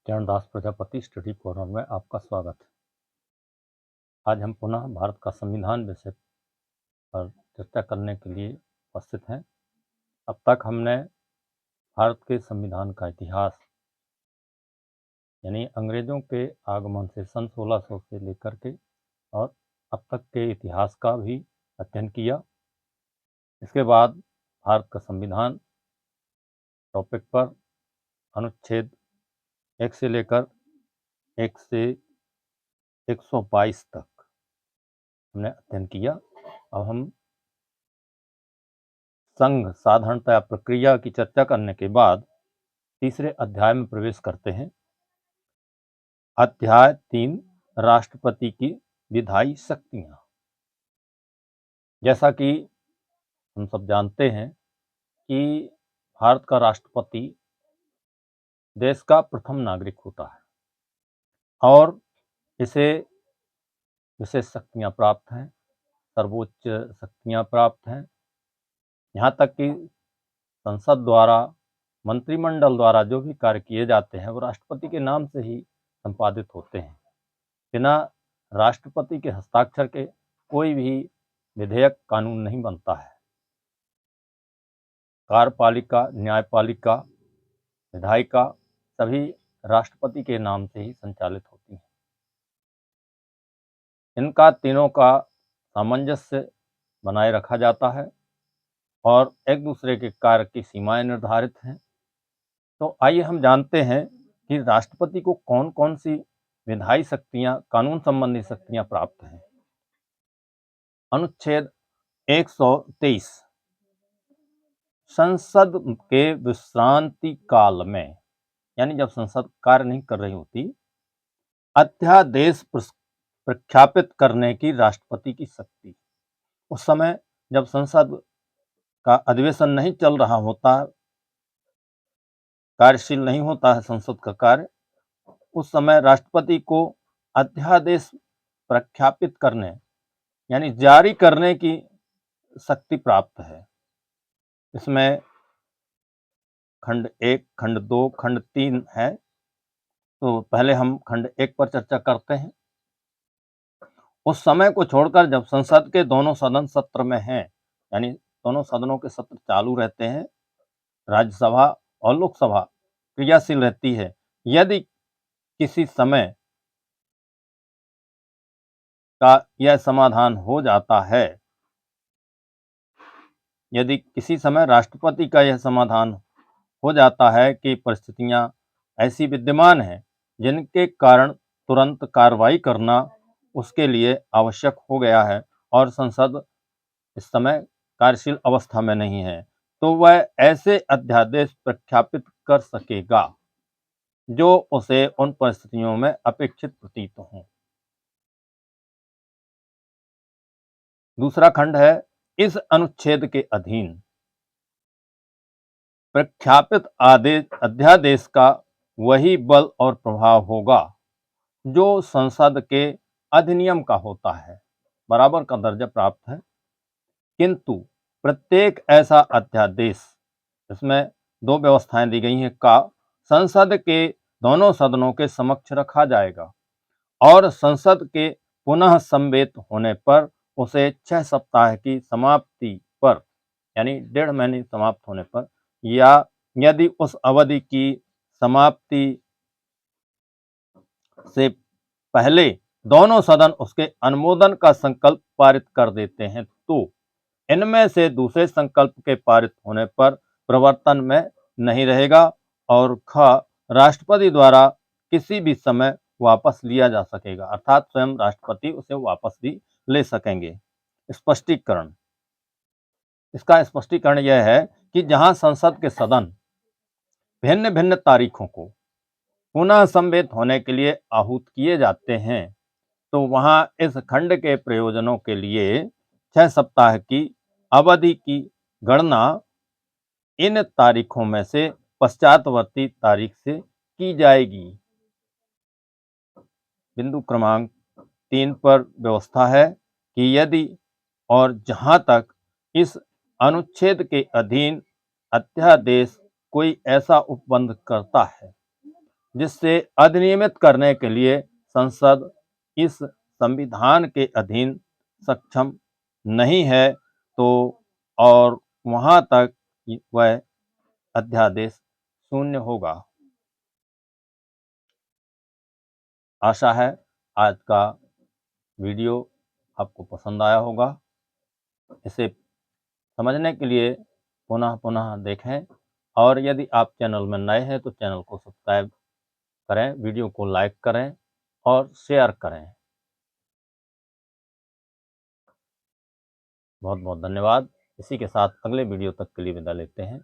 Charandas Prajapati study corner में आपका स्वागत है। आज हम पुनः भारत का संविधान विषय पर चर्चा करने के लिए उपस्थित हैं। अब तक हमने भारत के संविधान का इतिहास यानी अंग्रेजों के आगमन से सन 1600 से लेकर के और अब तक के इतिहास का भी अध्ययन किया। इसके बाद भारत का संविधान टॉपिक पर अनुच्छेद 1 से लेकर 1 से 122 तक हमने अध्ययन किया। अब हम संघ साधारणतया प्रक्रिया की चर्चा करने के बाद तीसरे अध्याय में प्रवेश करते हैं। अध्याय 3 राष्ट्रपति की विधायी शक्तियां। जैसा कि हम सब जानते हैं कि भारत का राष्ट्रपति देश का प्रथम नागरिक होता है और इसे विशेष शक्तियां प्राप्त हैं, सर्वोच्च शक्तियां प्राप्त हैं। यहाँ तक कि संसद द्वारा, मंत्रिमंडल द्वारा जो भी कार्य किए जाते हैं वो राष्ट्रपति के नाम से ही संपादित होते हैं। बिना राष्ट्रपति के हस्ताक्षर के कोई भी विधेयक, कानून नहीं बनता है। कार्यपालिका, न्यायपालिका, विधायिका सभी राष्ट्रपति के नाम से ही संचालित होती हैं। इनका तीनों का सामंजस्य बनाए रखा जाता है और एक दूसरे के कार्य की सीमाएं निर्धारित हैं। तो आइए हम जानते हैं कि राष्ट्रपति को कौन कौन सी विधायी शक्तियां, कानून संबंधी शक्तियां प्राप्त हैं। अनुच्छेद 123 संसद के विश्रांति काल में, यानी जब संसद कार्य नहीं कर रही होती, अध्यादेश प्रख्यापित करने की राष्ट्रपति की शक्ति। उस समय जब संसद का अधिवेशन नहीं चल रहा होता, कार्यशील नहीं होता है संसद का कार्य, उस समय राष्ट्रपति को अध्यादेश प्रख्यापित करने यानी जारी करने की शक्ति प्राप्त है। इसमें खंड 1, खंड 2, खंड 3 है। तो पहले हम खंड 1 पर चर्चा करते हैं। उस समय को छोड़कर जब संसद के दोनों सदन सत्र में हैं, यानी दोनों सदनों के सत्र चालू रहते हैं, राज्यसभा और लोकसभा क्रियाशील रहती है, यदि किसी समय का यह समाधान हो जाता है, यदि किसी समय राष्ट्रपति का यह समाधान हो जाता है कि परिस्थितियां ऐसी विद्यमान हैं जिनके कारण तुरंत कार्रवाई करना उसके लिए आवश्यक हो गया है और संसद इस समय कार्यशील अवस्था में नहीं है, तो वह ऐसे अध्यादेश प्रख्यापित कर सकेगा जो उसे उन परिस्थितियों में अपेक्षित प्रतीत हों। दूसरा खंड है, इस अनुच्छेद के अधीन प्रख्यापित अध्यादेश का वही बल और प्रभाव होगा जो संसद के अधिनियम का होता है, बराबर का दर्जा प्राप्त है। किंतु प्रत्येक ऐसा अध्यादेश, इसमें दो व्यवस्थाएं दी गई हैं, का संसद के दोनों सदनों के समक्ष रखा जाएगा और संसद के पुनः संवेत होने पर उसे 6 सप्ताह की समाप्ति पर, यानी 1.5 महीने समाप्त होने पर, या यदि उस अवधि की समाप्ति से पहले दोनों सदन उसके अनुमोदन का संकल्प पारित कर देते हैं, तो इनमें से दूसरे संकल्प के पारित होने पर प्रवर्तन में नहीं रहेगा और ख राष्ट्रपति द्वारा किसी भी समय वापस लिया जा सकेगा, अर्थात स्वयं राष्ट्रपति उसे वापस भी ले सकेंगे। स्पष्टीकरण, इसका स्पष्टीकरण यह है कि जहां संसद के सदन भिन्न भिन्न तारीखों को पुनः संवेत होने के लिए आहूत किए जाते हैं, तो वहां इस खंड के प्रयोजनों के लिए 6 सप्ताह की अवधि की गणना इन तारीखों में से पश्चातवर्ती तारीख से की जाएगी। बिंदु क्रमांक 3 पर व्यवस्था है कि यदि और जहां तक इस अनुच्छेद के अधीन अध्यादेश कोई ऐसा उपबंध करता है जिससे अधिनियमित करने के लिए संसद इस संविधान के अधीन सक्षम नहीं है, तो और वहां तक वह अध्यादेश शून्य होगा। आशा है आज का वीडियो आपको पसंद आया होगा। इसे समझने के लिए पुनः पुनः देखें, और यदि आप चैनल में नए हैं तो चैनल को सब्सक्राइब करें, वीडियो को लाइक करें और शेयर करें। बहुत बहुत धन्यवाद। इसी के साथ अगले वीडियो तक के लिए विदा लेते हैं।